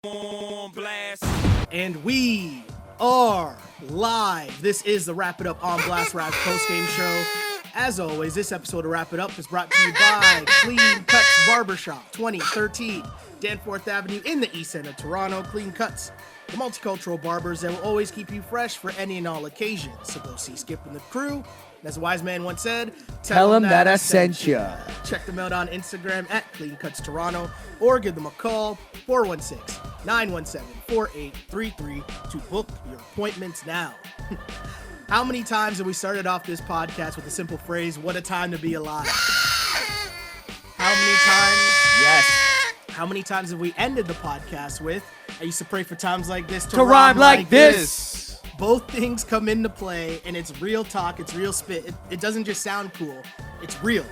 on blast. And we are live. This is the Wrap It Up on Blast Raps post-game show. As always, this episode of Wrap It Up is brought to you by Clean Cuts Barbershop, 2013 Danforth Avenue in the East End of Toronto. Clean Cuts, the multicultural barbers that will always keep you fresh for any and all occasions. So go see Skip and the crew. As a wise man once said, Tell them that I sent ya. Check them out on Instagram at Clean Cuts Toronto or give them a call, 416-917-4833 to book your appointments now. How many times have we started off this podcast with a simple phrase, what a time to be alive? How many times? Yes. How many times have we ended the podcast with, I used to pray for times like this To rhyme like this. Both things come into play, and it's real talk, it's real spit. It doesn't just sound cool, it's real.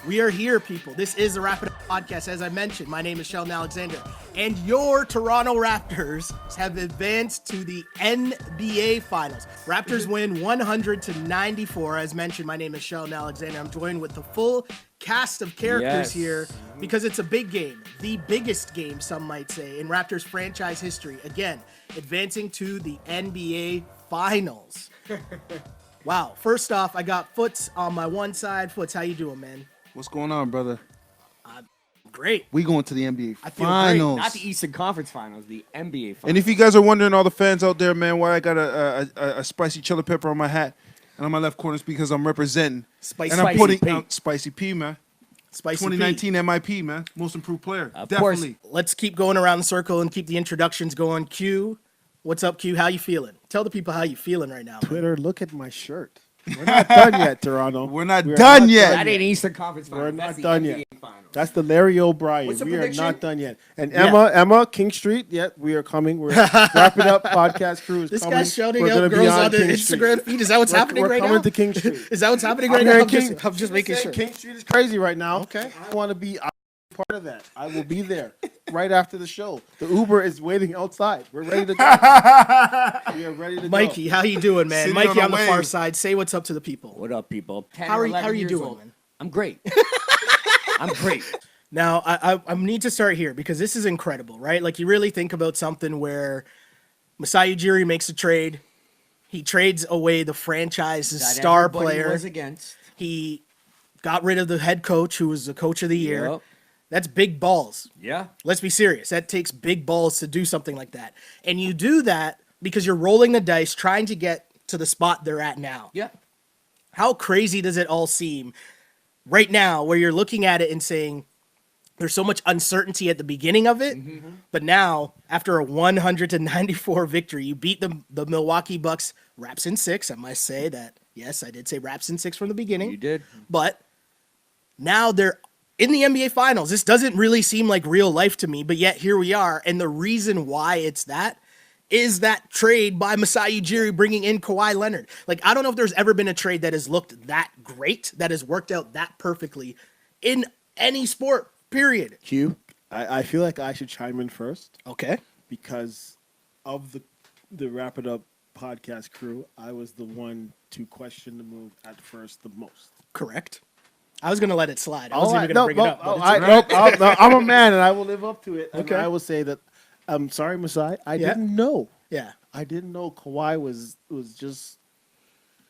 We are here, people. This is the Rapid Podcast. As I mentioned, my name is Sheldon Alexander, and your Toronto Raptors have advanced to the NBA Finals. Raptors win 100-94. As mentioned, my name is Sheldon Alexander. I'm joined with the full cast of characters here because it's a big game, the biggest game, some might say, in Raptors franchise history. Again, advancing to the NBA Finals. Wow. First off, I got Foots on my one side. Foots, how you doing, man? What's going on, brother? Great. We going to the NBA I feel Finals. Not the Eastern Conference Finals, the NBA Finals. And if you guys are wondering, all the fans out there, man, why I got a spicy chili pepper on my hat and on my left corner is because I'm representing. Spicy and I'm P. putting out Spicy P, man. Spicy 2019 MIP, man. Most improved player. Of Definitely. course. Let's keep going around the circle and keep the introductions going. Q, what's up, Q? How you feeling? Tell the people how you feeling right now. Man. Twitter, look at my shirt. We're not done yet, Toronto. We're not We are done not yet. that ain't Eastern Conference We're Finals. not That's the done NBA yet. Finals. That's the Larry O'Brien. What's the We prediction? are not done yet. And Yeah. Emma, King Street, we are coming. We're Wrap It Up podcast crew is This coming. guy's shouting We're out gonna be girls on the King Instagram Street. feed. Is that what's happening We're right coming now? to King Street. Is that what's happening I'm right now? here I'm King- just making sure. King Street is crazy right now. Okay. I want to be part of that. I will be there right after the show. The Uber is waiting outside. We're ready to go. We are ready to Mikey, how you doing, man? Sitting Mikey on on the a far wave. side. Say what's up to the people. What up, people? 10 How or are 11 you years doing, old. man? I'm great. I'm great. Now, I need to start here because this is incredible, right? Like, you really think about something where Masai Ujiri makes a trade. He trades away the franchise's That star everybody player. was against. He got rid of the head coach who was the coach of the year. Yep. That's big balls. Yeah. Let's be serious. That takes big balls to do something like that. And you do that because you're rolling the dice, trying to get to the spot they're at now. Yeah. How crazy does it all seem right now where you're looking at it and saying there's so much uncertainty at the beginning of it, but now after a 100-94 victory, you beat the Milwaukee Bucks, Raps in 6. I must say that, yes, I did say Raps in 6 from the beginning. You did. But now they're in the NBA Finals. This doesn't really seem like real life to me, but yet here we are. And the reason why it's that is that trade by Masai Ujiri bringing in Kawhi Leonard. Like, I don't know if there's ever been a trade that has looked that great, that has worked out that perfectly in any sport, period. Q, I feel like I should chime in first Okay. because of the Wrap It Up podcast crew. I was the one to question the move at first the most. Correct. I was going to let it slide. I wasn't even going to bring it up. But it's I'm a man and I will live up to it. And Okay. I will say that I'm sorry, Masai. I Yeah. didn't know. yeah. I didn't know Kawhi was just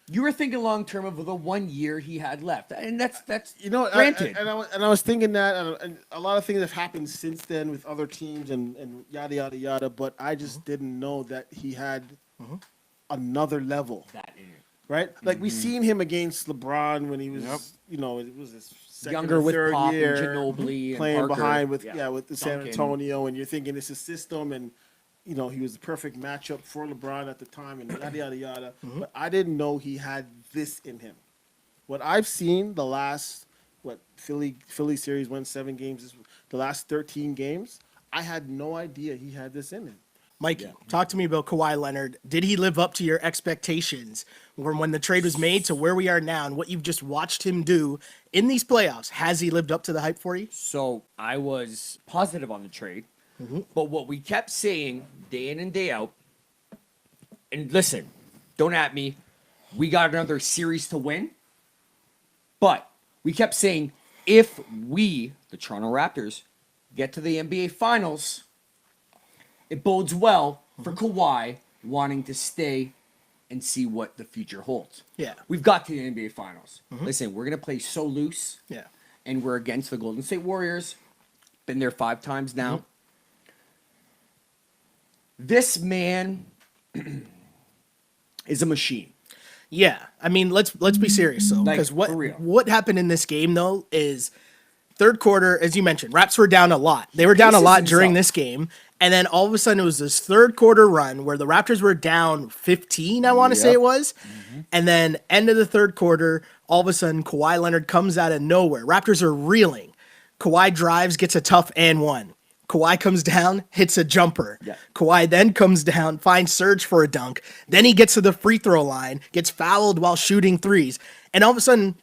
You were thinking long term of the 1 year he had left, and that's granted. granted. I was thinking that, and a lot of things have happened since then with other teams and yada yada yada. But I just didn't know that he had another level, that in it. right? Like we seen him against LeBron when he was, it was his second Younger or with third Pop year, and Ginobili and playing Parker. behind with with the San Duncan. Antonio, and you're thinking this is system and. He was the perfect matchup for LeBron at the time, and yada yada yada. But I didn't know he had this in him. What I've seen the last Philly series went 7 games. The last 13 games, I had no idea he had this in him. Mikey, talk to me about Kawhi Leonard. Did he live up to your expectations from when the trade was made to where we are now and what you've just watched him do in these playoffs? Has he lived up to the hype for you? So I was positive on the trade, but what we kept saying day in and day out, and listen, don't at me, we got another series to win, but we kept saying if we, the Toronto Raptors, get to the NBA Finals, it bodes well for Kawhi wanting to stay and see what the future holds. Yeah. We've got to the NBA Finals. Listen, we're going to play so loose. Yeah. And we're against the Golden State Warriors. Been there 5 times now. This man is a machine. Yeah, I mean, let's be serious though, Like, because for real. what happened in this game though is third quarter, as you mentioned, Raps were down a lot. They were down a paces lot during himself. this game, and then all of a sudden it was this third quarter run where the Raptors were down 15. I want to say Yep. it was, and then end of the third quarter, all of a sudden Kawhi Leonard comes out of nowhere. Raptors are reeling. Kawhi drives, gets a tough and one. Kawhi comes down, hits a jumper. Yeah. Kawhi then comes down, finds Serge for a dunk. Then he gets to the free throw line, gets fouled while shooting threes. And all of a sudden,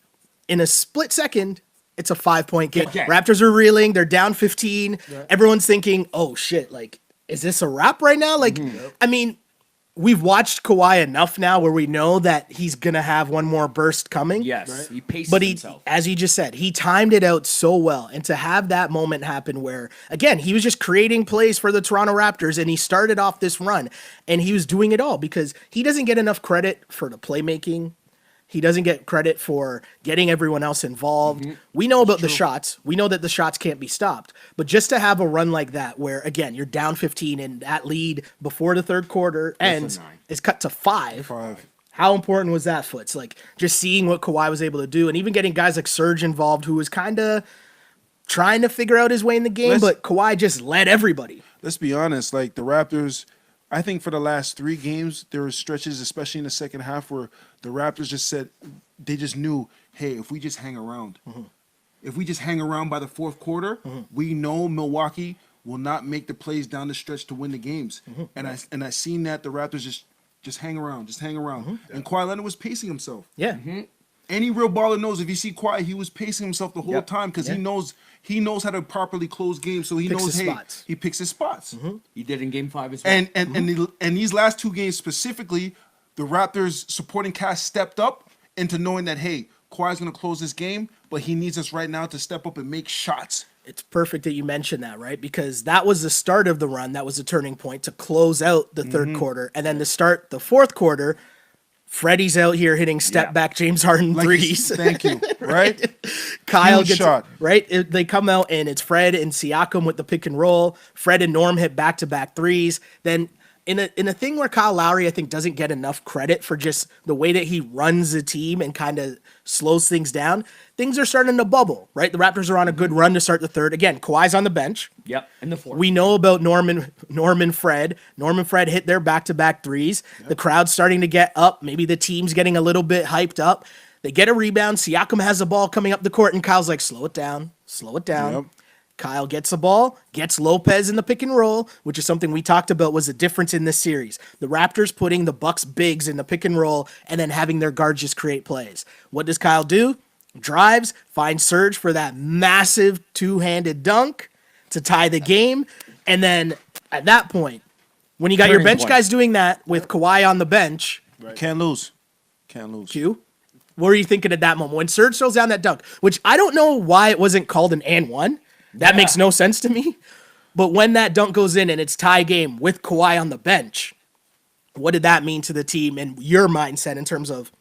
in a split second, it's a 5-point game. Okay. Raptors are reeling. They're down 15. Everyone's thinking, oh, shit, like, is this a wrap right now? Like, I mean, we've watched Kawhi enough now where we know that he's going to have one more burst coming. Yes, he paces But he, himself. as you just said, he timed it out so well. And to have that moment happen where, again, he was just creating plays for the Toronto Raptors and he started off this run and he was doing it all because he doesn't get enough credit for the playmaking. He doesn't get credit for getting everyone else involved. We know about the shots. We know that the shots can't be stopped. But just to have a run like that where, again, you're down 15 and that lead before the third quarter ends 9. is cut to 5. How important was that, Foots? Like, just seeing what Kawhi was able to do and even getting guys like Serge involved who was kind of trying to figure out his way in the game, but Kawhi just led everybody. Let's be honest. Like the Raptors, I think for the last 3 games, there were stretches, especially in the second half, where the Raptors just said they just knew, hey, if we just hang around, if we just hang around by the fourth quarter, we know Milwaukee will not make the plays down the stretch to win the games. And I seen that the Raptors just hang around, And Kawhi Leonard was pacing himself. Yeah. Any real baller knows if you see Kawhi, he was pacing himself the whole time because he knows how to properly close games. So he Picks knows, his hey, spots. he picks his spots. He did in Game 5 as well. And these last 2 games specifically, the Raptors supporting cast stepped up into knowing that, hey, Kawhi's going to close this game, but he needs us right now to step up and make shots. It's perfect that you mentioned that, right? Because that was the start of the run. That was a turning point to close out the third quarter. And then to start the fourth quarter, Freddie's out here hitting step back James Harden threes. Thank you. Right? Kyle Huge gets shot. right. They come out and it's Fred and Siakam with the pick and roll. Fred and Norm hit back-to-back threes. Then in a thing where Kyle Lowry, I think, doesn't get enough credit for just the way that he runs the team and kind of slows things down, things are starting to bubble, right? The Raptors are on a good run to start the third. Again, Kawhi's on the bench. Yep, in the fourth. We know about Norman Fred. Norman Fred hit their back-to-back threes. The crowd's starting to get up. Maybe the team's getting a little bit hyped up. They get a rebound. Siakam has the ball coming up the court, and Kyle's like, slow it down. Yep. Kyle gets the ball, gets Lopez in the pick and roll, which is something we talked about was a difference in this series. The Raptors putting the Bucks bigs in the pick and roll and then having their guards just create plays. What does Kyle do? Drives, finds Serge for that massive 2-handed dunk to tie the game. And then at that point, when you got your Turning bench point. guys doing that with Kawhi on the bench, Can't lose. Q, what were you thinking at that moment? When Serge throws down that dunk, which I don't know why it wasn't called an and one. That makes no sense to me. But when that dunk goes in and it's tie game with Kawhi on the bench, what did that mean to the team and your mindset in terms of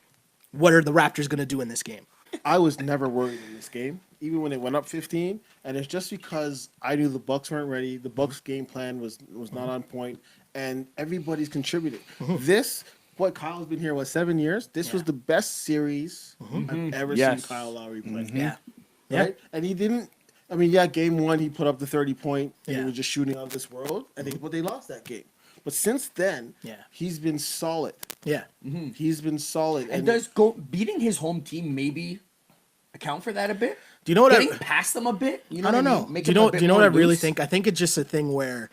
what are the Raptors going to do in this game? I was never worried in this game, even when it went up 15. And it's just because I knew the Bucks weren't ready. The Bucks game plan was not on point, and everybody's contributed. What Kyle's been here, 7 years? This was the best series I've ever seen Kyle Lowry play. Yeah. Right? And he didn't. I mean, game 1 he put up the 30-point and he was just shooting out of this world. But they lost that game. But since then, he's been solid. Yeah. He's been solid. And does beating his home team maybe account for that a bit? Do you know what Getting past them a bit? You know I don't what know. mean? Make Do them a you bit know what more I really loose? think? I think it's just a thing where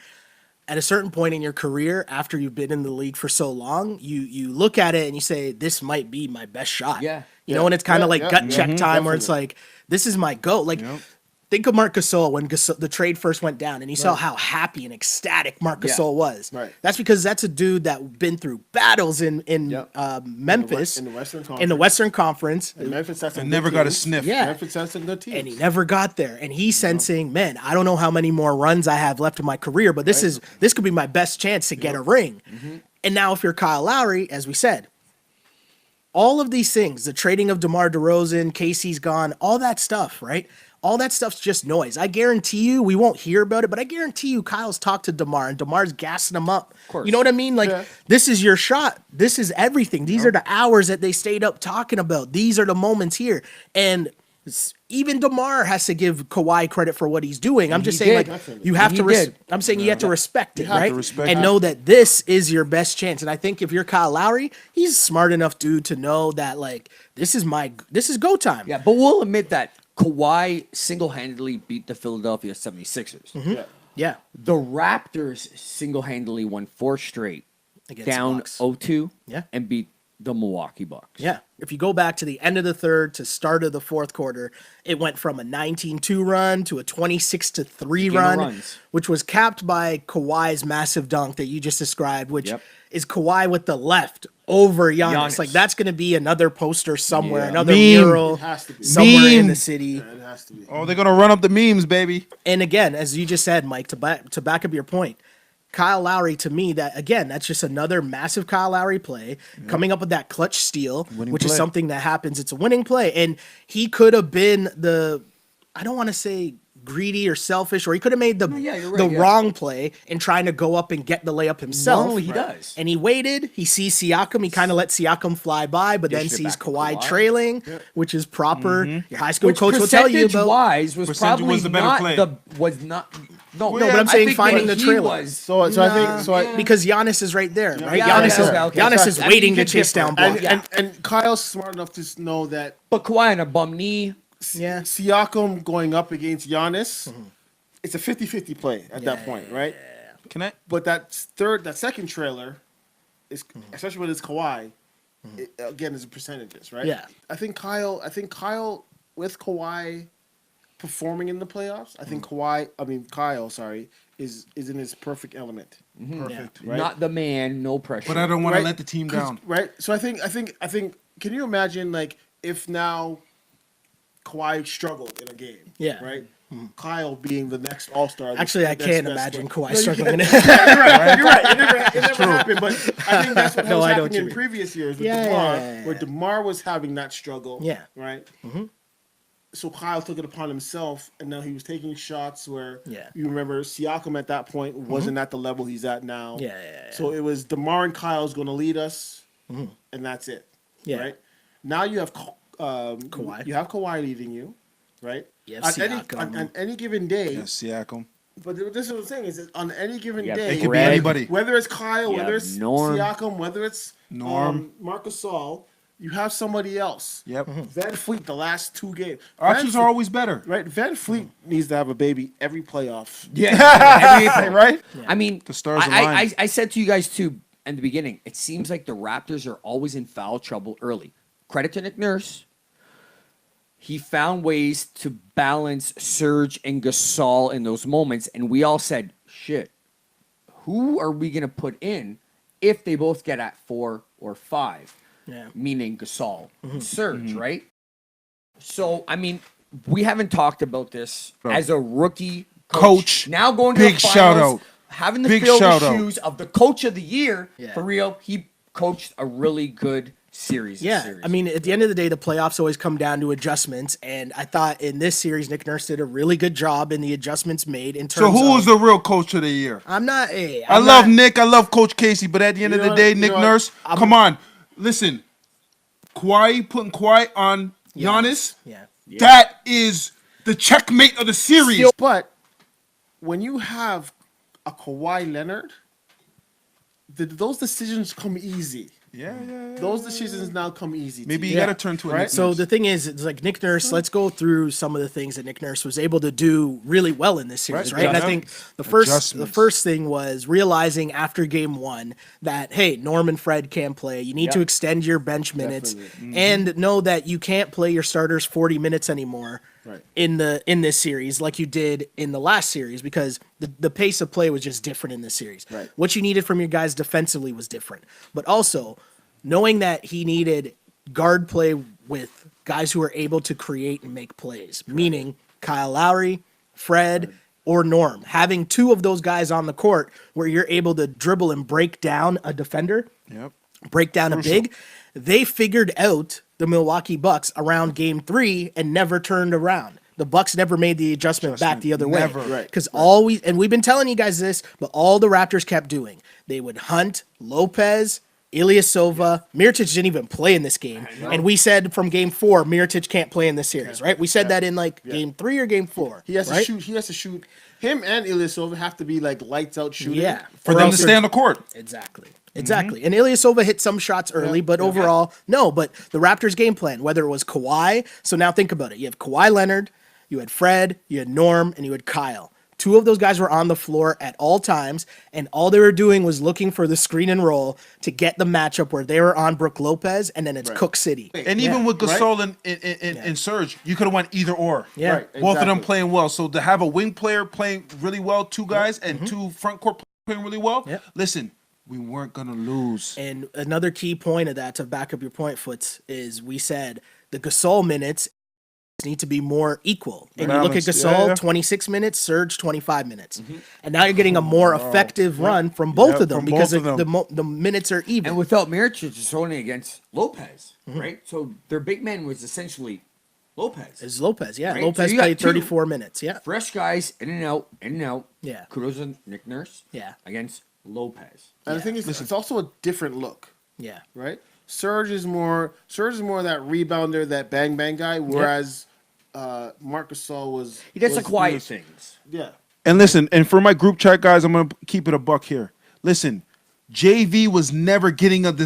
at a certain point in your career, after you've been in the league for so long, you look at it and you say, this might be my best shot. Yeah. You know, and it's kind of like gut check time where Definitely. it's like, this is my go. Like, think of Marc Gasol when the trade first went down, and you saw how happy and ecstatic Marc Gasol was. Right. That's because that's a dude that been through battles in Memphis, in the Western Conference. in the Western Conference, And Memphis has some And good never got a teams. sniff. Yeah. Memphis has some good teams. and he never got there. And he's sensing, man, I don't know how many more runs I have left in my career, but this could be my best chance to get a ring. And now, if you're Kyle Lowry, as we said, all of these things, the trading of DeMar DeRozan, Casey's gone, all that stuff, right? All that stuff's just noise. I guarantee you, we won't hear about it, but I guarantee you, Kyle's talked to DeMar, and DeMar's gassing him up. Of course. You know what I mean? Like, Yeah. this is your shot. This is everything. These are the hours that they stayed up talking about. These are the moments here. And even DeMar has to give Kawhi credit for what he's doing. I'm just he saying, did. like, you have He to. did. I'm saying you have to respect it, have to right? respect and it. know that this is your best chance. And I think if you're Kyle Lowry, he's a smart enough dude to know that, like, this is go time. Yeah, but we'll admit that Kawhi single-handedly beat the Philadelphia 76ers. Yeah. Yeah. The Raptors single-handedly won 4 straight, Against the down Bucks. 0-2, Yeah. and beat the Milwaukee Bucks. Yeah. If you go back to the end of the third to start of the fourth quarter, it went from a 19-2 run to a 26-3 Game of run, runs. which was capped by Kawhi's massive dunk that you just described, which Yep. is Kawhi with the left over Giannis. Giannis. Like, that's going to be another poster somewhere, Yeah. another Meme. mural It has to be. somewhere in Meme. the city. It has to be. Oh, they're gonna run up the memes, baby. And again, as you just said, Mike, to back up your point, Kyle Lowry, to me, that's just another massive Kyle Lowry play, coming up with that clutch steal, Winning which is play. something that happens. It's a winning play. And he could have been I don't want to say greedy or selfish, or he could have made the you're right, yeah. wrong play in trying to go up and get the layup himself. Normally he does. And he waited. He sees Siakam. He kind of let Siakam fly by, but then Dished it sees back to Kawhi Kawhi. trailing, which is proper. Your high school Which coach will tell you about. percentage-wise was Percentage probably was the better not play. No, but I'm I saying think finding what the he trailer. was- So I think Because Giannis is right there, right? Yeah, Giannis okay. Giannis is I mean, waiting you to can chase differ. down and, ball. and Kyle's smart enough to know that But Kawhi on a bum knee. Yeah. Siakam going up against Giannis, it's a 50-50 play at that point, right? Can I? But that second trailer is, especially when it's Kawhi, it, again, is percentages, right? Yeah. I think Kyle with Kawhi performing in the playoffs, I think Kyle, is in his perfect element. Perfect. Right? Not the man, no pressure. But I don't want to Right? let the team down. Right? So I think can you imagine, like, if now Kawhi struggled in a game? Yeah. Right? Kyle being the next All-Star. Actually, I next can't best imagine player. Kawhi struggling in it. You're right. It never happened, but I think that's what No, was I know what happening you in mean. previous years with Yeah, DeMar, yeah. where DeMar was having that struggle. Yeah. Right? So Kyle took it upon himself, and now he was taking shots where Yeah. you remember Siakam at that point wasn't at the level he's at now. Yeah, yeah, yeah. So it was DeMar and Kyle's going to lead us, and that's it. Yeah. Right? Now you have Kawhi. You have Kawhi leading you, right? You have On Siakam. any given day, Yeah, Siakam. but this is what I'm saying is that on any given Yeah, day, It could be Red. anybody. whether it's Kyle, Yeah, whether it's Norm. Siakam, whether it's Norm. Marc Gasol, you have somebody else. Yep. Van Fleet, the last 2 games. Options are always better. right. Van Fleet needs to have a baby every playoff. Yeah. Right? I mean, The stars I align. said to you guys too in the beginning, it seems like the Raptors are always in foul trouble early. Credit to Nick Nurse. He found ways to balance Serge and Gasol in those moments, and we all said, shit, who are we going to put in if they both get at 4 or 5? Yeah. Meaning Gasol and Serge, right? So, I mean, we haven't talked about this Bro. as a rookie Coach, now going to big the shout finals, out. having to Big fill the shout out. shoes of the coach of the year. Yeah. For real, he coached a really good series. Yeah, I mean, at the end of the day, the playoffs always come down to adjustments, and I thought in this series, Nick Nurse did a really good job in the adjustments made in terms So who of. was the real coach of the year? I'm not. Hey, I I'm love not- Nick. I love Coach Casey. But at the end You of the know day, what- you Nick know what? Nurse, come on. Listen, putting Kawhi on Giannis, Yeah. that is the checkmate of the series. But when you have a Kawhi Leonard, those decisions come easy. Yeah. Those decisions now come easy. Maybe to you you. got to turn to a Right? Nick So Nurse. the thing is, it's like Nick Nurse. Let's go through some of the things that Nick Nurse was able to do really well in this series, Right, right? And I think the first thing was realizing after Game 1 that hey, Norm and Fred can't play. You need to extend your bench minutes Definitely. and know that you can't play your starters 40 minutes anymore. Right. in this series like you did in the last series because the pace of play was just different in this series. Right. What you needed from your guys defensively was different. But also knowing that he needed guard play with guys who are able to create and make plays, meaning Kyle Lowry, Fred, or Norm. Having two of those guys on the court where you're able to dribble and break down a defender, Yep. break down a big, they figured out the Milwaukee Bucks around game 3 and never turned around. The Bucks never made the adjustment back the other Never. way. Right. Because always, and we've been telling you guys this, but all the Raptors kept doing, they would hunt Lopez, Ilyasova. Mirotic didn't even play in this game. And we said from game 4, Mirotic can't play in this series, right? We said that in game 3 or game 4. He has right? to shoot. He has to shoot. Him and Ilyasova have to be like lights out shooting. Yeah. For Or them to else stay on the court. Exactly. Exactly. And Ilyasova hit some shots early, but overall, no. But the Raptors' game plan, whether it was Kawhi, so now think about it. You have Kawhi Leonard, you had Fred, you had Norm, and you had Kyle. Two of those guys were on the floor at all times, and all they were doing was looking for the screen and roll to get the matchup where they were on Brook Lopez, and then it's Cook City. And even with Gasol and Serge, you could have went either or. Yeah. Right. Both of them Exactly. playing well. So to have a wing player playing really well, two guys, and two front court playing really well, Yep. listen, we weren't going to lose. And another key point of that, to back up your point, Foots, is we said the Gasol minutes need to be more equal. And you look at Balanced. Gasol, Yeah. 26 minutes, Surge, 25 minutes. And now you're getting a more effective run from both Yeah, of them from because both of them. the minutes are even. And without Mirotic, it's only against Lopez, right? So their big man was essentially Lopez. It's Lopez, yeah. Right, Lopez so you got played two. 34 minutes, yeah. Fresh guys, in and out, in and out. Yeah. Kudos to Nick Nurse. Yeah. Against Lopez. And the thing is, it's also a different look, Yeah. right? Surge is more that rebounder, that bang bang guy, whereas Marc Gasol was He does the was- quiet was- things. Yeah. And listen, and for my group chat guys, I'm gonna keep it a buck here. Listen, JV was never getting us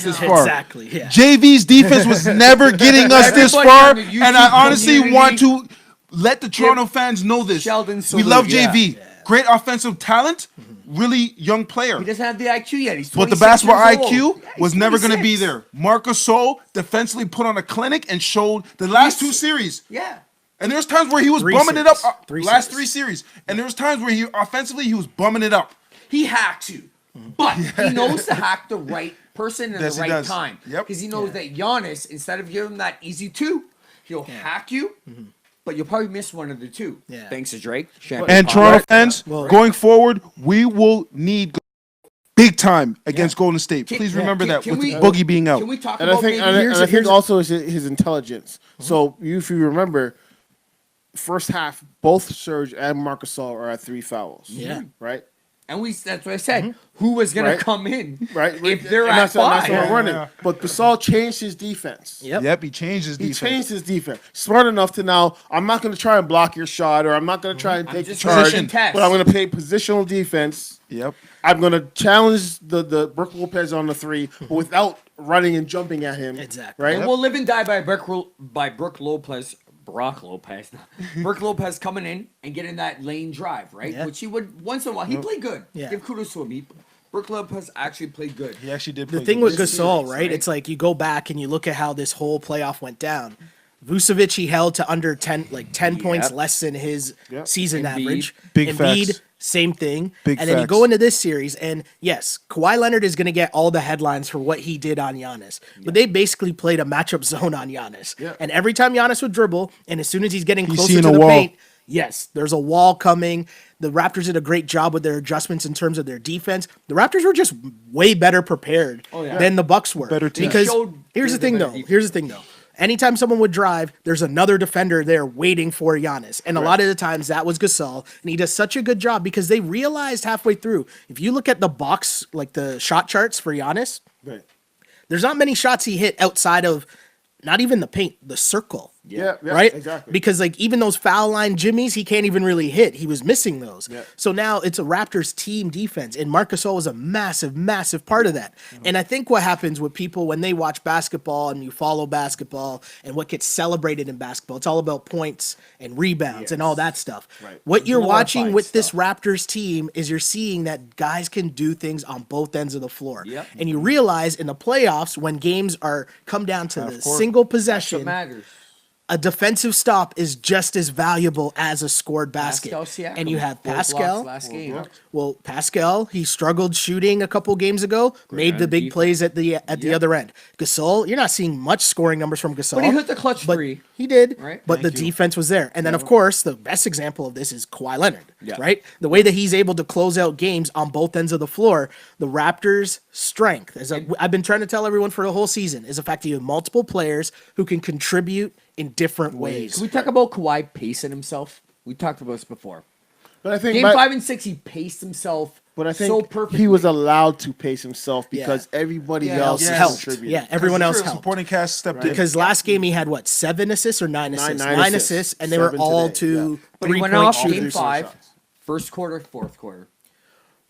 this far. Exactly, yeah. JV's defense was never getting us this Everybody far, on the YouTube and I honestly community- want to let the Toronto fans know this. Sheldon we salute, love yeah. JV. Great offensive talent, really young player. He doesn't have the IQ yet. He's But the 26 basketball years old. IQ Yeah, he's was never going to be 26. there. Marc Gasol defensively put on a clinic and showed the last two series. Yeah. And there was times where he was Three bumming it up. series. Three Last series. 3 series. And there was times where he offensively he was bumming it up. He hacked you. But he knows to hack the right person in Yes, the he right does. time. Yep. Because he knows that Giannis, instead of giving him that easy 2, he'll hack you, but you'll probably miss one of the 2. Yeah. Thanks to Drake. And Toronto fans, Well- going forward, we will need big time against Golden State. Can- Please yeah. remember that Can with we- Boogie being out. Can we talk And I about think, maybe and here's I a- think also his intelligence. So if you remember, first half, both Serge and Marc Gasol are at 3 fouls. Yeah. Right. And that's what I said. Who was going Right. to come in Right. if they're And at that's what 5? we're running. Yeah. But Gasol changed his defense. Yep. Yep, he changed his He defense. changed his defense. Smart enough to now, I'm not going to try and block your shot, or I'm not going to try and take the just charge, position test. but I'm going to play positional defense. Yep. I'm going to challenge the Brook Lopez on the 3, but without running and jumping at him. Exactly. Right? And we'll live and die by Brook Lopez. Brock Lopez. Brook Lopez coming in and getting that lane drive, right? Yeah. Which he would once in a while. He played good. Yeah. Give kudos to him. Brook Lopez actually played good. He actually did The play thing good. with This Gasol, series, right? right? It's like you go back and you look at how this whole playoff went down. Vucevic, he held to under 10, like 10 points less than his season Embiid. average. Big Embiid, facts. same thing. Big and then you facts. go into this series, and yes, Kawhi Leonard is going to get all the headlines for what he did on Giannis. But they basically played a matchup zone on Giannis. Yeah. And every time Giannis would dribble, and as soon as he's getting closer seeing to a the wall. paint, yes, there's a wall coming. The Raptors did a great job with their adjustments in terms of their defense. The Raptors were just way better prepared than the Bucks were. Better team. Because showed here's the they're thing, the though. better defense. Here's the thing, though. Anytime someone would drive, there's another defender there waiting for Giannis. And a lot of the times that was Gasol. And he does such a good job because they realized halfway through, if you look at the box, like the shot charts for Giannis, Right. there's not many shots he hit outside of not even the paint, the circle. Yeah, Right? exactly. Because like even those foul line jimmies, he can't even really hit. He was missing those. Yeah. So now it's a Raptors team defense, and Marc Gasol was a massive, massive part of that. And I think what happens with people when they watch basketball and you follow basketball and what gets celebrated in basketball, it's all about points and rebounds and all that stuff. Right. What you're glorified watching with this stuff. Raptors team is you're seeing that guys can do things on both ends of the floor. Yep. And you realize in the playoffs when games are come down to the court. single That's what possession. matters. a defensive stop is just as valuable as a scored basket. Pascal Siakam, And you have 4 blocks Pascal. last game. Well, Pascal, he struggled shooting a couple games ago, made the big plays at the other end. Gasol, you're not seeing much scoring numbers from Gasol. But he hit the clutch but three. He did, Right? but the defense was there. And then, of course, the best example of this is Kawhi Leonard, right? The way that he's able to close out games on both ends of the floor, the Raptors' strength, I've been trying to tell everyone for the whole season, is the fact that you have multiple players who can contribute in different ways. Can we talk about Kawhi pacing himself? We talked about this before. But I think Game 5 and 6, he paced himself But I think so perfectly. he was allowed to pace himself because everybody else yes. helped. contributed. Yeah, everyone else True, helped. supporting cast stepped in. Because last game he had, 7 assists or 9 assists? Nine Nine assists. assists, and they were 7 all today, to But he 3-point went off shooters. game 5, shots. first quarter, fourth quarter.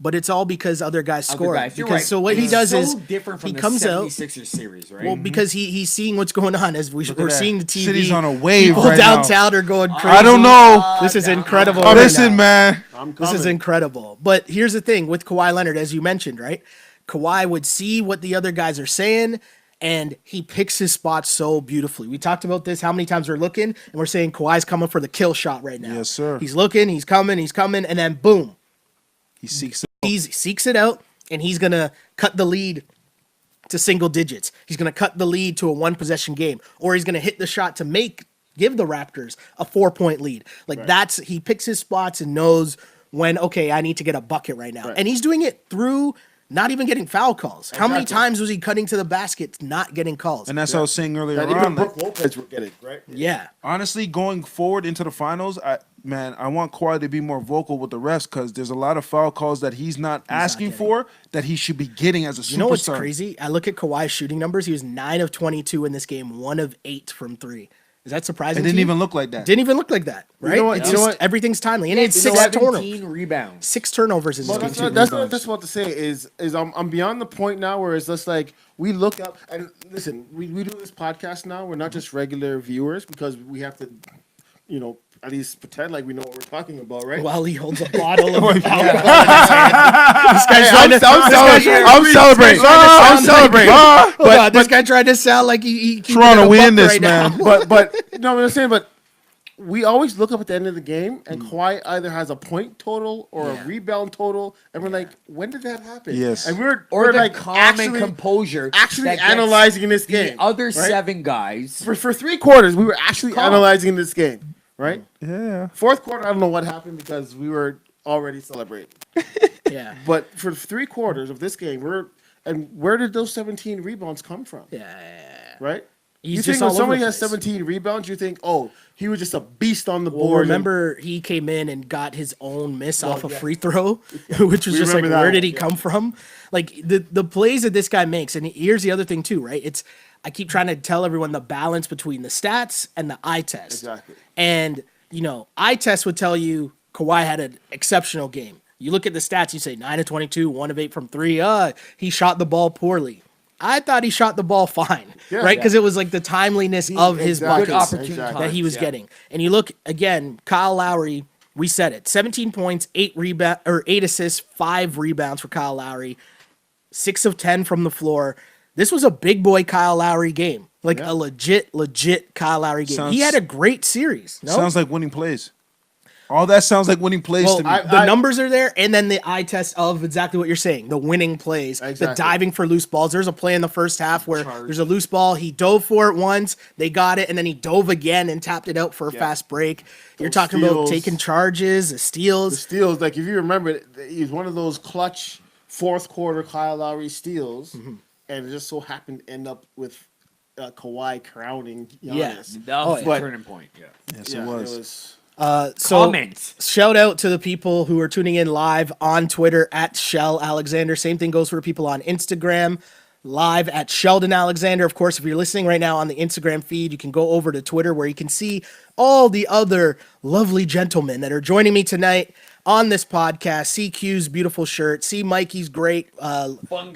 But it's all because other guys Other scored. guys, you're Because right. so what he It's does so is different from he the comes out. 76ers series, right? Well, because he's seeing what's going on as we're that. seeing the TV. City's on a wave People right now. downtown are going crazy. I don't know. This is incredible. I'm right Listen, now. man. I'm This is coming. incredible. But here's the thing with Kawhi Leonard, as you mentioned, right? Kawhi would see what the other guys are saying, and he picks his spots so beautifully. We talked about this, how many times we're looking, and we're saying Kawhi's coming for the kill shot right now. Yes, sir. He's looking, he's coming, and then boom. He seeks. He seeks it out, and he's going to cut the lead to single digits. He's going to cut the lead to a one-possession game, or he's going to hit the shot to give the Raptors a 4-point lead. He picks his spots and knows when, okay, I need to get a bucket right now. Right. And he's doing it through not even getting foul calls. How many times was he cutting to the basket not getting calls? And that's what I was saying earlier That even on. Brook Lopez would get it, right? Yeah. Honestly, going forward into the finals, I want Kawhi to be more vocal with the refs because there's a lot of foul calls that he's not asking getting. for that he should be getting as a superstar. You know what's crazy? I look at Kawhi's shooting numbers. He was 9 of 22 in this game, 1 of 8 from 3. Is that surprising? It didn't to you? even look like that. Didn't even look like that, right? know what- It's you know just what? everything's timely. And he had 17 turnovers. rebounds. 6 turnovers in this Well, game. that's what I'm about to say is I'm beyond the point now where it's just like we look up and listen, we do this podcast now. We're not just regular viewers because we have to, at least pretend like we know what we're talking about, right? While he holds a bottle of alcohol in his hand. I'm celebrating. I'm celebrating. Hold on, this guy tried to sound like he Trying to win this, right man. now. but no, I'm saying, but we always look up at the end of the game, and Kawhi either has a point total or a rebound total, and we're like, when did that happen? Yes. And Or we're the like calm actually, and composure. actually that gets analyzing this game. The other right? 7 guys. For 3 quarters, we were actually Calm. analyzing this game, right? Yeah. 4th quarter, I don't know what happened because we were already celebrating. Yeah. But for 3 quarters of this game, where did those 17 rebounds come from? Yeah. Right? He's You just think all when over somebody the has place. 17 rebounds, you think, oh, he was just a beast on the Well, board. remember he came in and got his own miss off a yeah. free throw, which was We just like, remember that where one, did he yeah. come from? Like the plays that this guy makes, and here's the other thing too, right? I keep trying to tell everyone the balance between the stats and the eye test. Exactly. And eye test would tell you Kawhi had an exceptional game. You look at the stats, you say 9 of 22, 1 of 8 from 3. He shot the ball poorly. I thought he shot the ball fine, right? Because it was like the timeliness of his Exactly. buckets Good opportune Exactly. that he was times, yeah. getting. And you look again, Kyle Lowry, we said it, 17 points, 8 assists, 5 rebounds for Kyle Lowry, 6 of 10 from the floor. This was a big boy Kyle Lowry game, like a legit Kyle Lowry game. He had a great series. No? Sounds like winning plays. All that sounds like winning plays Well, to me. the numbers are there, and then the eye test of exactly what you're saying, the winning plays, the Exactly. diving for loose balls. There's a play in the first half where there's a loose ball. He dove for it once, they got it, and then he dove again and tapped it out for a fast break. You're talking about steals. taking charges, the The steals. steals, like if you remember, he's one of those clutch 4th quarter Kyle Lowry steals, and it just so happened to end up with Kawhi crowning Giannis. That was the But- turning point. Yeah. yes, Yeah, it was. So Comments. shout out to the people who are tuning in live on Twitter at Shell Alexander. Same thing goes for people on Instagram, live at Sheldon Alexander. Of course, if you're listening right now on the Instagram feed, you can go over to Twitter where you can see all the other lovely gentlemen that are joining me tonight on this podcast. See Q's beautiful shirt. See Mikey's great fun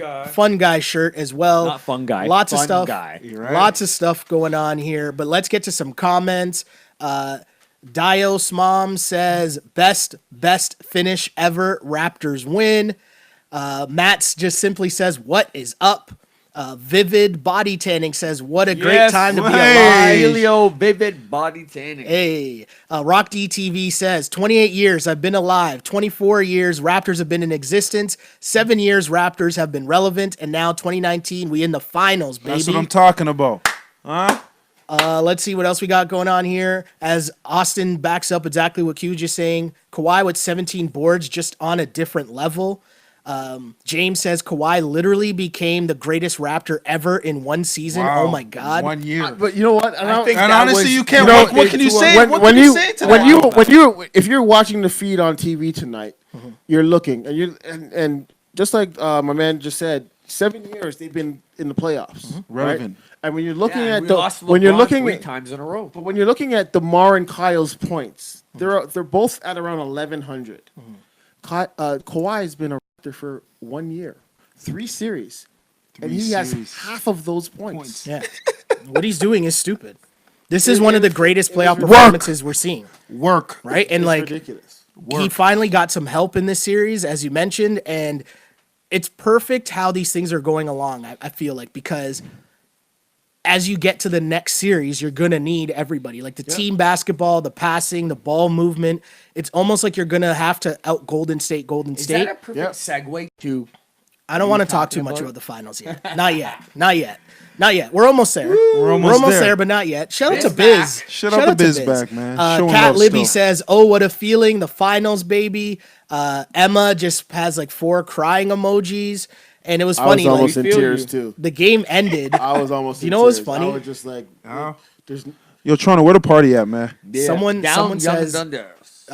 guy shirt as well. Not fun guy, Lots of fun stuff. guy. You're right. Lots of stuff going on here. But let's get to some comments. Dios Mom says best finish ever. Raptors win. Matt's just simply says what is up. Vivid Body Tanning says, what a great Yes, time to be hey. alive. Paleo Vivid Body Tanning. Hey, Rock DTV says, 28 years I've been alive. 24 years Raptors have been in existence. 7 years Raptors have been relevant. And now 2019, we in the finals, baby. That's what I'm talking about. Huh? Let's see what else we got going on here. As Austin backs up exactly what Q just saying, Kawhi with 17 boards just on a different level. James says Kawhi literally became the greatest Raptor ever in one season. Wow. Oh my God. 1 year. But you know what? I think And that honestly, was- you can't. You know, what can you say? When, What when can you you say to when that? you when you if you're watching the feed on TV tonight, you're looking and just like my man just said, 7 years they've been in the playoffs, Relevant. right? And when you're looking Yeah, at we the lost when you're LeBron looking 3 at times in a row. but when you're looking at DeMar and Kyle's points, they're both at around 1,100. Kawhi has been a Raptor for 1 year, 3 series, and he has series. half of those points. Yeah. What he's doing is stupid. This is one of the greatest it was playoff work. performances we're seeing, Work. right? And It's like ridiculous. he finally got some help in this series, as you mentioned, and it's perfect how these things are going along. I feel like because as you get to the next series, you're gonna need everybody, like the team basketball, the passing, the ball movement. It's almost like you're gonna have to out Golden State. Is that a perfect Yep. segue to I don't want to talk talking too much about about the finals yet. Not yet. Not yet. Not yet. We're almost there. We're almost there. there. but not yet. Shout out Biz to Biz. back. Shout out to Biz back, man. Showing Kat love Libby still. says, "Oh, what a feeling! The finals, baby." Emma just has like 4 crying emojis, and it was I funny. was almost Like in feel tears you. too. the game ended. I was almost. You in know what's tears. funny? I was just like, Oh. there's Yo, Toronto, where the party at, man? Someone Young says Dunders.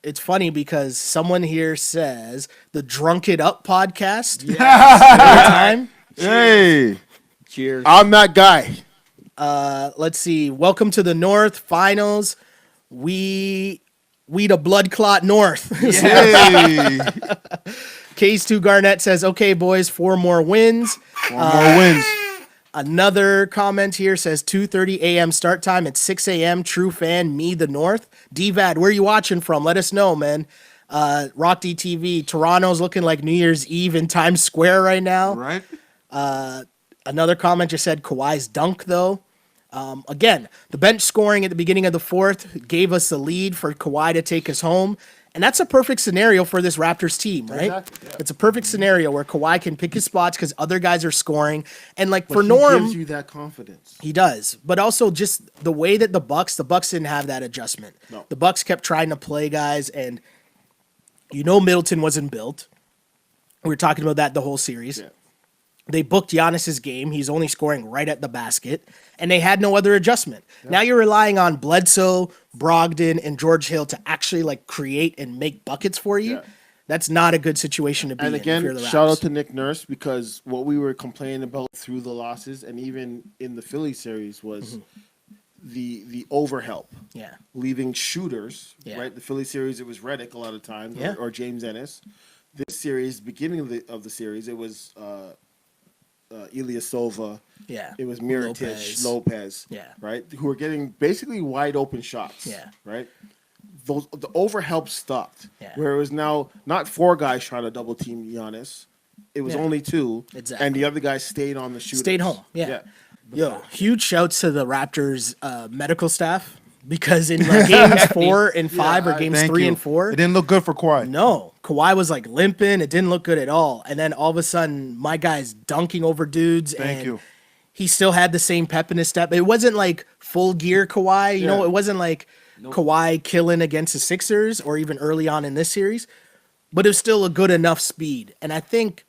it's funny because someone here says the Drunk It Up podcast. Yes. Every time. Hey. Cheers. I'm that guy. Let's see. Welcome to the North Finals. We the blood clot North. Hey. Case2 Garnett says, okay, boys, 4 more wins. 4 more wins. Another comment here says 2:30 a.m. start time at 6 a.m. True fan, me, the North. DVAD, where you watching from? Let us know, man. Rock DTV, Toronto's looking like New Year's Eve in Times Square right now. Right? Another comment just said Kawhi's dunk, though. Again, the bench scoring at the beginning of the 4th gave us the lead for Kawhi to take us home. And that's a perfect scenario for this Raptors team, right? Exactly, yeah. It's a perfect scenario where Kawhi can pick his spots because other guys are scoring. And like But for he Norm, gives you that confidence. he does. But also just the way that the Bucks didn't have that adjustment. No. The Bucks kept trying to play guys, and Middleton wasn't built. We were talking about that the whole series. Yeah. They booked Giannis's game. He's only scoring right at the basket, and they had no other adjustment. Now you're relying on Bledsoe, Brogdon, and George Hill to actually like create and make buckets for you. Yeah. That's not a good situation to be And in. again, if you're the shout out Raps. to Nick Nurse because what we were complaining about through the losses and even in the Philly series was the overhelp, Yeah. leaving shooters. Yeah. Right, the Philly series it was Redick a lot of times, Yeah. or James Ennis. This series, beginning of the series, it was Ilyasova. Yeah. It was Mirotic, Lopez. Lopez. Yeah. Right, who were getting basically wide open shots. Yeah. Right. The overhelp stopped. Yeah. Where it was now not 4 guys trying to double team Giannis. It was Yeah. only 2. Exactly. And the other guy stayed on the shooters. Stayed home. Yeah. Yo, huge shouts to the Raptors medical staff because in like games 4 and 5 or games Thank 3 you. and 4, It didn't look good for Kawhi. no, Kawhi was like limping. It didn't look good at all. And then all of a sudden, my guy's dunking over dudes. Thank and you. He still had the same pep in his step. It wasn't like full gear Kawhi. You know, Yeah. it wasn't like Kawhi killing against the Sixers or even early on in this series, but it was still a good enough speed. And I think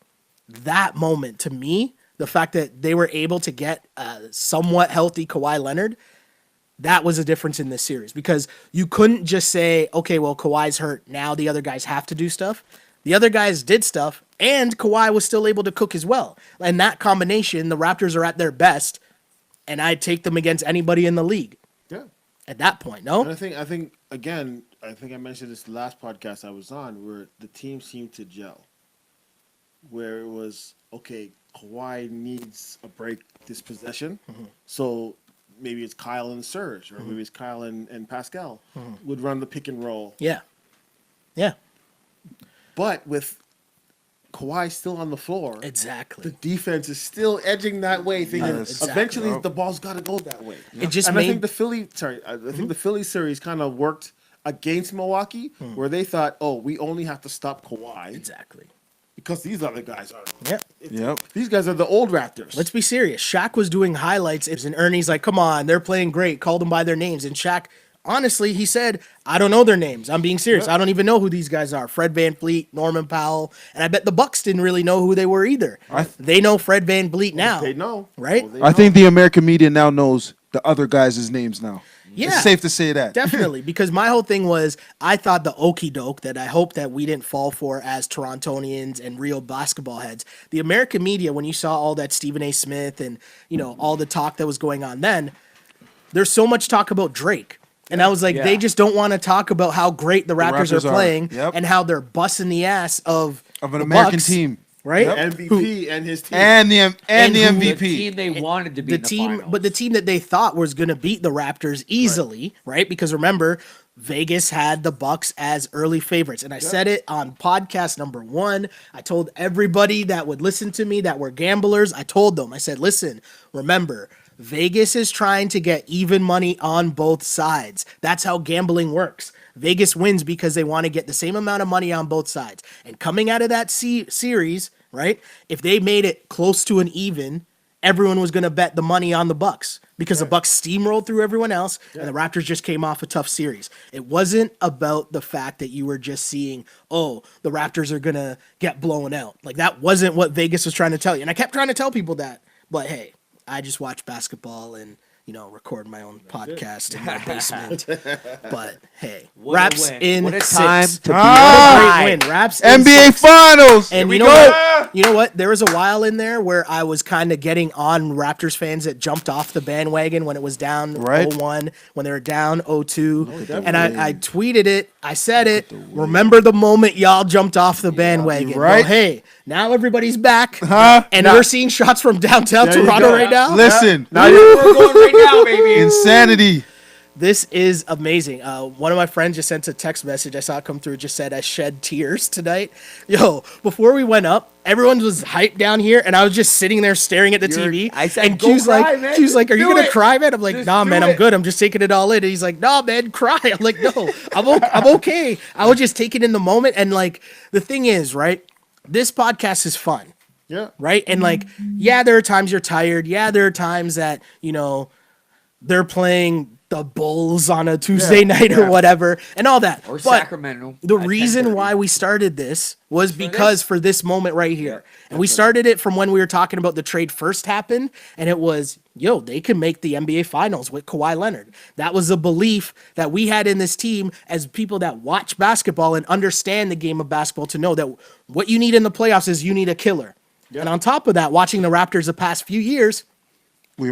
that moment to me, the fact that they were able to get a somewhat healthy Kawhi Leonard, that was a difference in this series because you couldn't just say, okay, well, Kawhi's hurt. Now the other guys have to do stuff. The other guys did stuff, and Kawhi was still able to cook as well. And that combination, the Raptors are at their best, and I'd take them against anybody in the league Yeah. at that point, And no? I think again, I think I mentioned this last podcast I was on where the team seemed to gel. Where it was, okay, Kawhi needs a break this possession. So maybe it's Kyle and Serge, or maybe it's Kyle and Pascal would run the pick and roll. Yeah. Yeah. But with Kawhi's still on the floor, Exactly. the defense is still edging that way, thinking exactly. eventually the ball's got to go that way. It just and made. I think the Philly series kind of worked against Milwaukee, where they thought, oh, we only have to stop Kawhi Exactly. because these other guys are. Yep. Yep. These guys are the old Raptors. Let's be serious. Shaq was doing highlights, and Ernie's like, come on, they're playing great. Called them by their names. And Shaq, honestly, he said, I don't know their names. I'm being serious. I don't even know who these guys are. Fred VanVleet, Norman Powell. And I bet the Bucks didn't really know who they were either. They know Fred VanVleet now. They know. Right? Oh, they I know. think the American media now knows the other guys' names now. Yeah. It's safe to say that. Definitely, because my whole thing was I thought the okie doke that I hope that we didn't fall for as Torontonians and real basketball heads. The American media, when you saw all that Stephen A. Smith and all the talk that was going on then, there's so much talk about Drake. And I was like, they just don't want to talk about how great the Raptors are playing and how they're busting the ass of an the American Bucks, team. right? MVP and his team. And the The MVP. team they wanted to be The in the team, finals. but the team that they thought was going to beat the Raptors easily, right? Because remember, Vegas had the Bucks as early favorites, and I said it on podcast number 1. I told everybody that would listen to me that were gamblers. I told them, I said, listen, remember, Vegas is trying to get even money on both sides. That's how gambling works. Vegas wins because they want to get the same amount of money on both sides. And coming out of that series, right? If they made it close to an even, everyone was going to bet the money on the Bucks because the Bucks steamrolled through everyone else, and the Raptors just came off a tough series. It wasn't about the fact that you were just seeing, oh, the Raptors are going to get blown out. Like, that wasn't what Vegas was trying to tell you. And I kept trying to tell people that, but hey, I just watch basketball and record my own podcast in my basement. But hey, What a Raps win. in What a 6. time to be What a great win. Raps in NBA 6. Finals. And Here you we know go. what? You know what? There was a while in there where I was kind of getting on Raptors fans that jumped off the bandwagon when it was down Right. 0-1, when they were down 0-2. And I tweeted it. I said it. Remember the moment y'all jumped off the bandwagon. you're right. Well, hey, now everybody's back. Huh? And we're seeing shots from downtown There you Toronto go. right now. Listen, Now we're going right now, baby. insanity. This is amazing. One of my friends just sent a text message. I saw it come through. Just said, I shed tears tonight. Yo, before we went up, everyone was hyped down here, and I was just sitting there staring at the TV. I said, and "Go cry, man. Q's like, are you Do going to it. cry, man? I'm like, Just nah, do man, I'm it." good. I'm just taking it all in. And he's like, nah, man, cry. I'm like, no, I'm okay. I was just taking in the moment. And like, the thing is, right, this podcast is fun. Yeah. Right. And like, yeah, there are times you're tired. Yeah, there are times that, they're playing the Bulls on a Tuesday night or whatever and all that. Or But Sacramento. the at reason 10:30. why we started this was because this? for this moment right here. Yeah, and we started it from when we were talking about the trade first happened. And it was, they can make the NBA finals with Kawhi Leonard. That was a belief that we had in this team as people that watch basketball and understand the game of basketball to know that what you need in the playoffs is you need a killer. Yeah. And on top of that, watching the Raptors the past few years,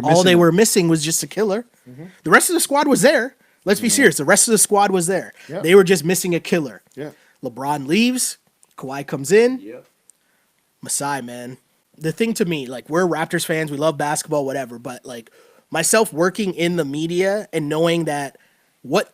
all they were missing was just a killer. Mm-hmm. The rest of the squad was there. Let's be serious. The rest of the squad was there. Yeah. They were just missing a killer. Yeah. LeBron leaves. Kawhi comes in. Yeah. Masai, man. The thing to me, like, we're Raptors fans. We love basketball, whatever. But, like, myself working in the media and knowing that the way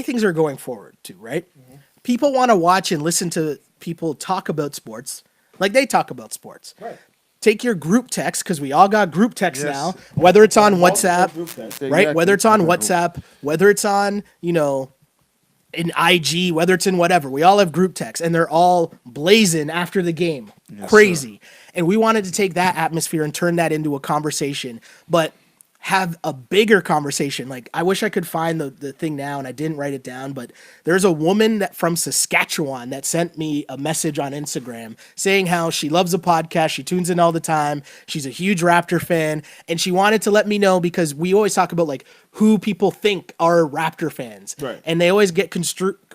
things are going forward, too, right? Mm-hmm. People want to watch and listen to people talk about sports like they talk about sports. Right. Take your group text, because we all got group text now, whether it's on WhatsApp, right? Whether it's on WhatsApp, whether it's on, in IG, whether it's in whatever. We all have group text, and they're all blazing after the game. Yes, crazy. Sir. And we wanted to take that atmosphere and turn that into a conversation, but have a bigger conversation. Like, I wish I could find the thing now, and I didn't write it down, but there's a woman from Saskatchewan that sent me a message on Instagram saying how she loves the podcast. She tunes in all the time. She's a huge Raptor fan, and she wanted to let me know, because we always talk about like who people think are Raptor fans. Right. And they always get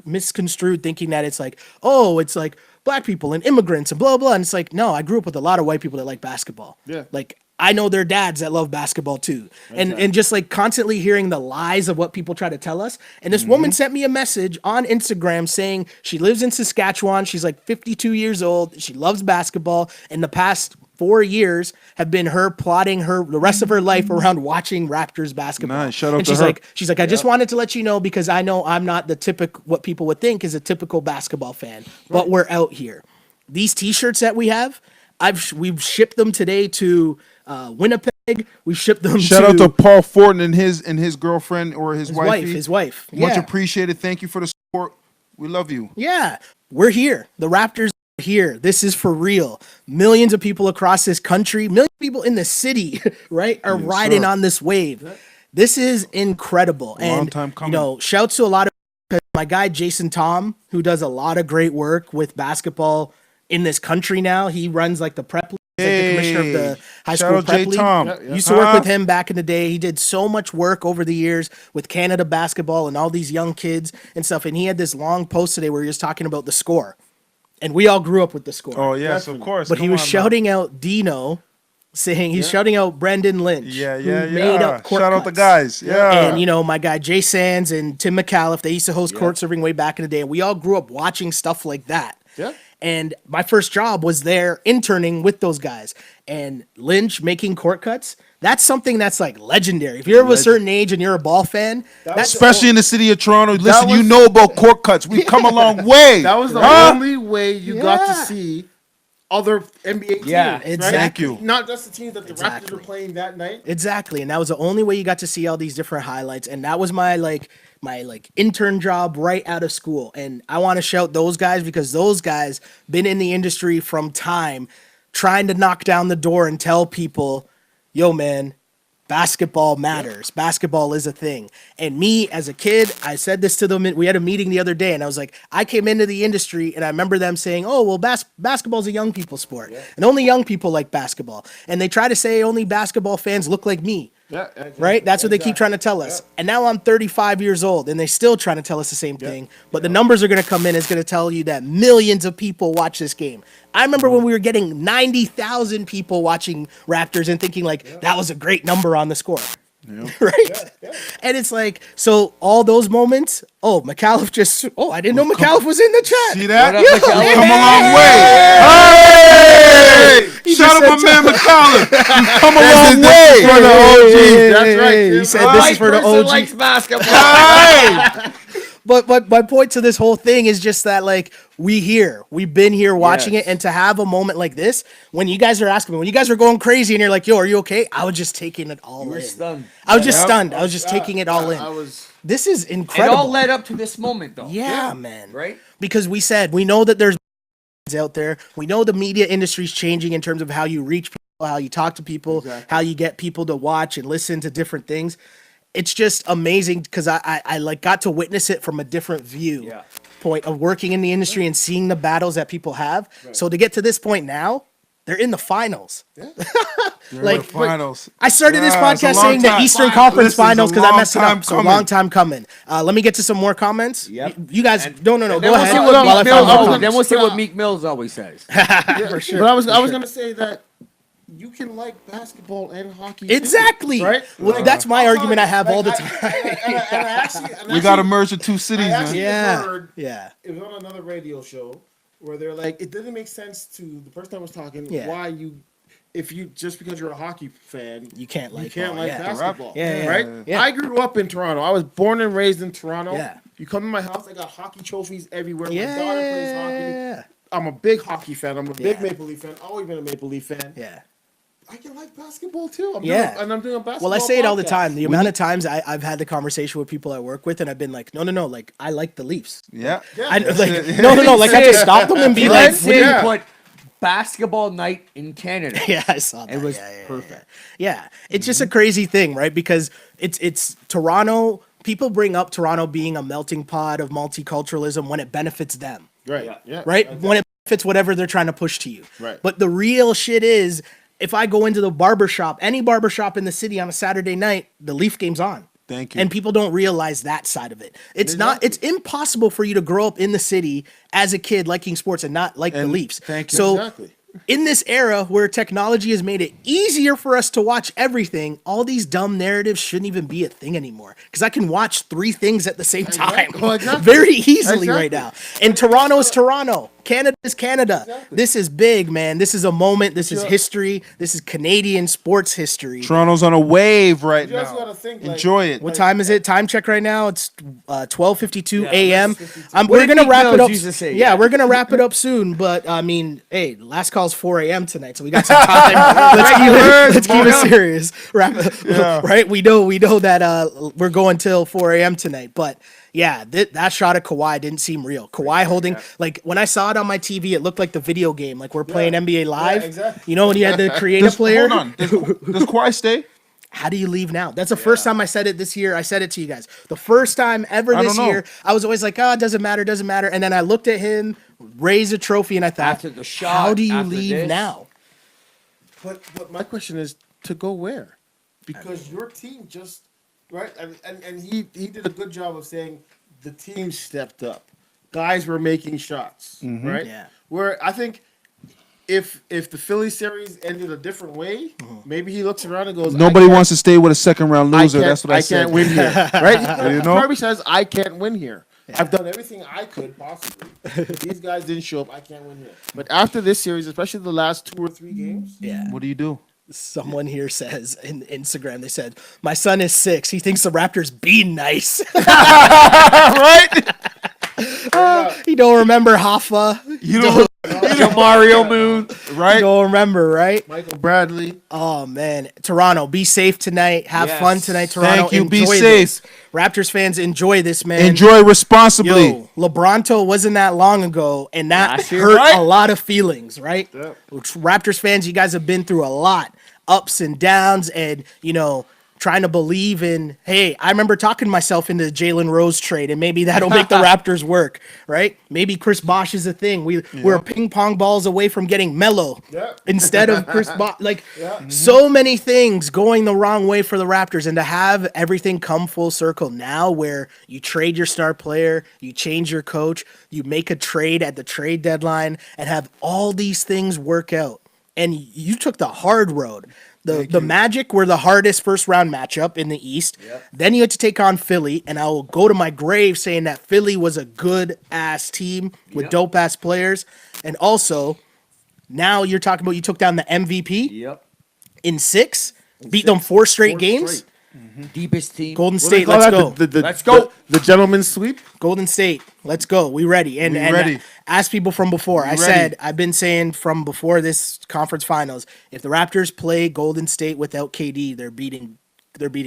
misconstrued thinking that it's like, oh, it's like black people and immigrants and blah, blah. And it's like, no, I grew up with a lot of white people that like basketball. Yeah. Like, I know their dads that love basketball too. And just like constantly hearing the lies of what people try to tell us. And this woman sent me a message on Instagram saying she lives in Saskatchewan. She's like 52 years old. She loves basketball. And the past 4 years have been her plotting the rest of her life around watching Raptors basketball. Nice. Shout out and to she's her. she's like, I just wanted to let you know, because I know I'm not the what people would think is a typical basketball fan, but we're out here. these T-shirts that we have, we've shipped them today to Winnipeg. We've shipped them. Shout out to Paul Fortin and his girlfriend or his wife. His wife. Much Yeah. appreciated. Thank you for the support. We love you. Yeah, we're here. The Raptors are here. This is for real. Millions of people across this country, millions of people in the city, right, are riding on this wave. This is incredible. Long And time coming. you know, shouts to a lot of my guy Jason Tom, who does a lot of great work with basketball in this country now. He runs like the prep league. He's like the commissioner of the high Shout school out prep Jay league. Tom. Used to work with him back in the day. He did so much work over the years with Canada basketball and all these young kids and stuff. And he had this long post today where he was talking about the score. And we all grew up with the score. Oh yes, of course. But he Come was on, man. shouting out Dino, saying he's shouting out Brendan Lynch. Yeah. who made up court Shout out the cuts. guys. Yeah. And, you know, my guy Jay Sands and Tim McAuliffe, they used to host court serving way back in the day. And we all grew up watching stuff like that. Yeah. And my first job was there interning with those guys. And Lynch making court cuts, that's something that's like legendary. If you're of a certain age and you're a ball fan, that's Especially in the city of Toronto. Listen, was- you know about court cuts. We've come a long way. That was the Huh? only way you got to Yeah. see other NBA teams. Yeah, right? exactly. Thank you. Not just the teams that the Raptors Exactly. were playing that night. Exactly, and that was the only way you got to see all these different highlights, and that was my intern job right out of school. And I want to shout those guys because those guys been in the industry from time, trying to knock down the door and tell people, "Yo, man, basketball matters. Basketball is a thing." And me as a kid, I said this to them. We had a meeting the other day, and I was like, I came into the industry, and I remember them saying, "Oh, well, basketball's a young people sport, and only young people like basketball." And they try to say only basketball fans look like me. Yeah, Right? That's what they keep trying to tell us. And now I'm 35 years old, and they're still trying to tell us the same thing. But the numbers are going to come in. It's going to tell you that millions of people watch this game. I remember when we were getting 90,000 people watching Raptors and thinking like that was a great number on the score. Right? And it's like, so all those moments, McAuliffe I didn't know McAuliffe was in the chat. See that? What up, McAuliffe? Come a long way. Hey! Shout out my man McAuliffe. You've come a long way. for the OGs. That's right, He Kim. said this is for the person OG. likes basketball. Hey! But my point to this whole thing is just that like we've been here watching Yes. it, and to have a moment like this when you guys are asking me, when you guys are going crazy and you're like, "Yo, are you okay?" I was just taking it all in. Stunned. I was just Yep. stunned. I was just taking it all in. I was. This is It incredible. all led up to this moment, though. yeah, man. Right? Because we know that there's out there. We know the media industry's changing in terms of how you reach people, how you talk to people, how you get people to watch and listen to different things. It's just amazing because I like got to witness it from a different view point of working in the industry and seeing the battles that people have. So to get to this point now, they're in the finals. Like finals. I started this Yeah, it's a podcast long saying the time. Eastern Conference Listen, it's a Finals because I long messed it time up. So a coming. long time coming. Let me get to some more comments. Yep. You guys, no, And go then we'll ahead. see while what I Meek find Mills more always, comments. then we'll see what Meek Mills always says. For sure. But I was gonna say that you can like basketball and hockey. too, Exactly. right? Well, that's my argument I have all the time. We got to merge the two cities, I man. actually Yeah. heard Yeah. it was on another radio show where they're like, it didn't make sense to the person that was talking Yeah. why if you just because you're a hockey fan, You can't like you can't ball, like yeah. basketball, Yeah, yeah, right? yeah. I grew up in Toronto. I was born and raised in Toronto. Yeah. You come to my house, I got hockey trophies everywhere. My daughter plays hockey. Yeah. I'm a big hockey fan. I'm a big Yeah. Maple Leaf fan. Always been a Maple Leaf fan. Yeah. I can like basketball too. I'm Yeah. doing a basketball. Well, I say it all the podcast. time. The amount of times I've had the conversation with people I work with, and I've been like, no, like I like the Leafs. Yeah. I like no, like I just stop them and be He like, like say yeah. put basketball night in Canada. yeah, I saw that. It was yeah, perfect. Yeah, it's just a crazy thing, right? Because it's Toronto. People bring up Toronto being a melting pot of multiculturalism when it benefits them. Right. Yeah. Yeah. Right? When it fits whatever they're trying to push to you. Right. But the real shit is if I go into the barbershop, any barbershop in the city on a Saturday night, the Leaf game's on. Thank you. And people don't realize that side of it. It's it's impossible for you to grow up in the city as a kid liking sports and not like the And Leafs. thank you. So Exactly. in this era where technology has made it easier for us to watch everything, all these dumb narratives shouldn't even be a thing anymore. Because I can watch 3 things at the same time Exactly. Well, exactly. very easily right Exactly. now. And Toronto is Toronto. Canada is Canada. Exactly. This is big, man. This is a moment. This is history. This is Canadian sports history. Toronto's on a wave right You guys now. gotta think, like, Enjoy it. What time is it? Time check right now. It's 12:52 Yeah, a.m. 12:52. We're gonna Meek wrap it Mills up. used to say, Yeah, yeah. we're gonna wrap it up soon. But I mean, hey, last call's 4 a.m. tonight, so we got some time. let's keep it serious. Right? We know that we're going till 4 a.m. tonight, but. Yeah, that shot of Kawhi didn't seem real. Kawhi holding, like, when I saw it on my TV, it looked like the video game, like we're playing NBA Live. Yeah, exactly. You know, when you had to create a player. Hold on. Does Kawhi stay? How do you leave now? That's the first time I said it this year. I said it to you guys. The first time ever I this don't know. year, I was always like, oh, it doesn't matter. And then I looked at him, raise a trophy, and I thought, After the shot, how do you after leave this. now? But my question is to go where? Because your team just right, and he did a good job of saying the team stepped up. Guys were making shots, right? Yeah. Where I think if the Philly series ended a different way, maybe he looks around and goes, Nobody wants to stay with a second round I loser. can't, That's what I said. can't win here, right? You know? Probably says I can't win here. I've done everything I could possibly. These guys didn't show up. I can't win here. But after this series, especially the last 2 or 3 games, Yeah. What do you do? Someone here says in Instagram, they said, my son is 6. He thinks the Raptors be nice. Right? He don't remember Hoffa. You don't. Mario Moon. You Right? don't remember, right? Michael Bradley. Oh man, Toronto, be safe tonight. Have Yes. fun tonight, Toronto. Thank you. Be Enjoy safe. this. Raptors fans, enjoy this, man. Enjoy responsibly. Yo, LeBronto wasn't that long ago, and that Last year, hurt right? a lot of feelings, right? Yeah. Raptors fans, you guys have been through a lot, ups and downs, and trying to believe in. Hey, I remember talking myself into the Jalen Rose trade, and maybe that'll make the Raptors work, right? Maybe Chris Bosh is a thing. We're ping pong balls away from getting Melo Yeah. instead of Chris Bosh. Like so many things going the wrong way for the Raptors, and to have everything come full circle now, where you trade your star player, you change your coach, you make a trade at the trade deadline, and have all these things work out. And you took the hard road. The Magic were the hardest first round matchup in the East. Then you had to take on Philly, and I will go to my grave saying that Philly was a good ass team with dope ass players. And also, now you're talking about you took down the MVP Yep. in 6, beat them 4 straight games. straight. Deepest team. Golden What do they State, call let's that? go. Let's go. The gentleman's sweep. Golden State, let's go. We ready. And ready. ask people from before. I ready. said, I've been saying from before this conference finals, if the Raptors play Golden State without KD, they're beating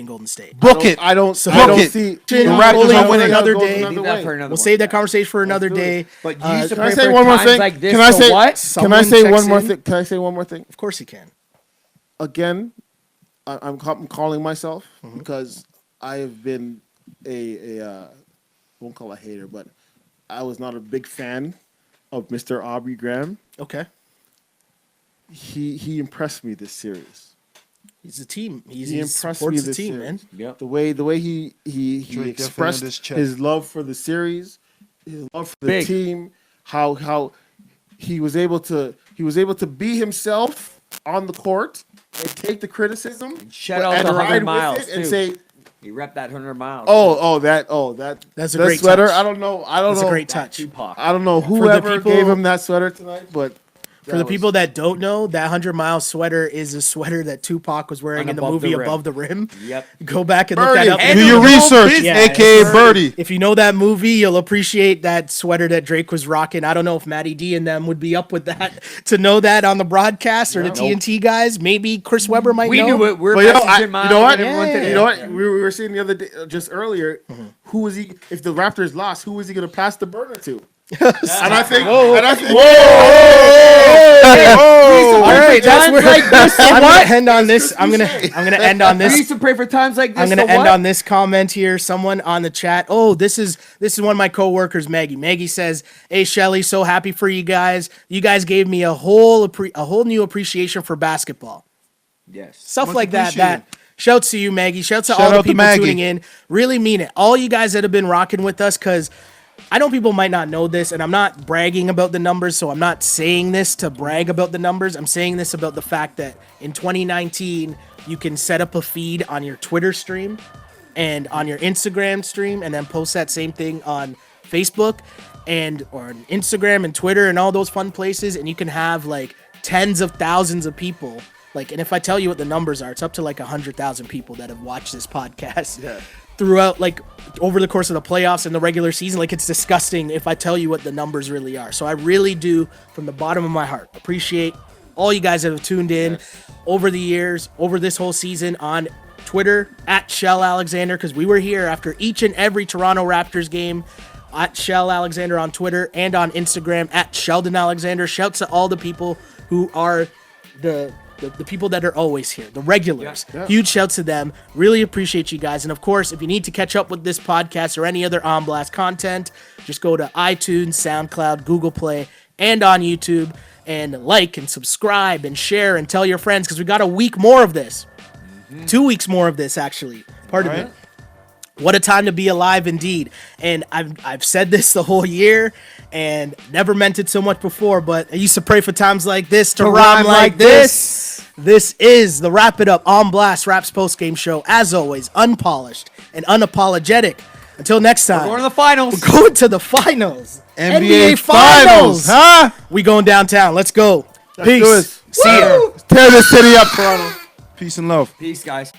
Golden State. Book it. I don't So I book don't it. see The Raptors Rolling are over winning. another Goes day. another Leave that way. for another We'll one. save that conversation for another do it. day. But you used to Can I pray say for one more times thing? like this. Can I to say what? Can I Someone say checks one more in. thing? Can I say one more thing? Of course you can. Again, I'm calling myself because I have been a won't call a hater, but I was not a big fan of Mr. Aubrey Graham. Okay. He impressed me this series. He's a team. He He impressed supports me the this team, series. man. Yep. The way he Drake expressed definitely on this check. his love for the series, his love for the Big. team, how he was able to be himself on the court and take the criticism Shout out and to 100 ride with miles, it and too. say, He repped that 100 miles. That's a that great sweater. touch. I don't know. That's know. a great touch. Tupac. I don't know the whoever people- gave him that sweater tonight, but For the people that don't know, that 100-mile sweater is a sweater that Tupac was wearing On in the Above the movie Rim. Above the Rim. Yep. Go back and look Birdie. that up. And Do your Handle your research, Yeah, aka it's Birdie. If you know that movie, you'll appreciate that sweater that Drake was rocking. I don't know if Matty D and them would be up with that to know that on the broadcast or the TNT guys. Maybe Chris Webber might We know. knew it. We're But you know messaging Miles what? and everyone Yeah. today. You know what? We were saying the other day, just earlier, who was he? If the Raptors lost, who was he going to pass the burner to? And I think, All right, that's times where like this, I'm what? gonna end on this. I'm gonna end on We used this. to pray for times like this. I'm gonna to end what? on this comment here. Someone on the chat. Oh, this is one of my coworkers, Maggie. Maggie says, "Hey, Shelly, so happy for you guys. You guys gave me a whole new appreciation for basketball. Yes. Stuff Much like that. appreciated. Shouts to you, Maggie. Shouts to Shout all the out to people Maggie. tuning in. Really mean it. All you guys that have been rocking with us, because I know people might not know this, and I'm not bragging about the numbers, so I'm not saying this to brag about the numbers. I'm saying this about the fact that in 2019, you can set up a feed on your Twitter stream and on your Instagram stream, and then post that same thing on Facebook. and or on Instagram and Twitter and all those fun places, and you can have like tens of thousands of people. Like, and if I tell you what the numbers are, it's up to like 100,000 people that have watched this podcast throughout, like, over the course of the playoffs and the regular season. Like, it's disgusting if I tell you what the numbers really are. So I really do, from the bottom of my heart, appreciate all you guys that have tuned in over the years, over this whole season on Twitter at Shell Alexander, because we were here after each and every Toronto Raptors game at Shell Alexander on Twitter and on Instagram at Sheldon Alexander. Shouts to all the people who are the people that are always here, the regulars. Huge shouts to them. Really appreciate you guys. And of course, if you need to catch up with this podcast or any other On Blast content, just go to iTunes, SoundCloud, Google Play, and on YouTube, and like and subscribe and share and tell your friends, because we got a week more of this. 2 weeks more of this, actually. Pardon me. What a time to be alive indeed. And I've said this the whole year and never meant it so much before, but I used to pray for times like this to rhyme like this. This is the Wrap It Up On Blast Raps post-game show. As always, unpolished and unapologetic. Until next time. We're going to the finals. We're going to the finals. NBA finals, huh? We going downtown. Let's go. Let's do it. See ya. Tear this city up, Toronto. Peace and love. Peace, guys.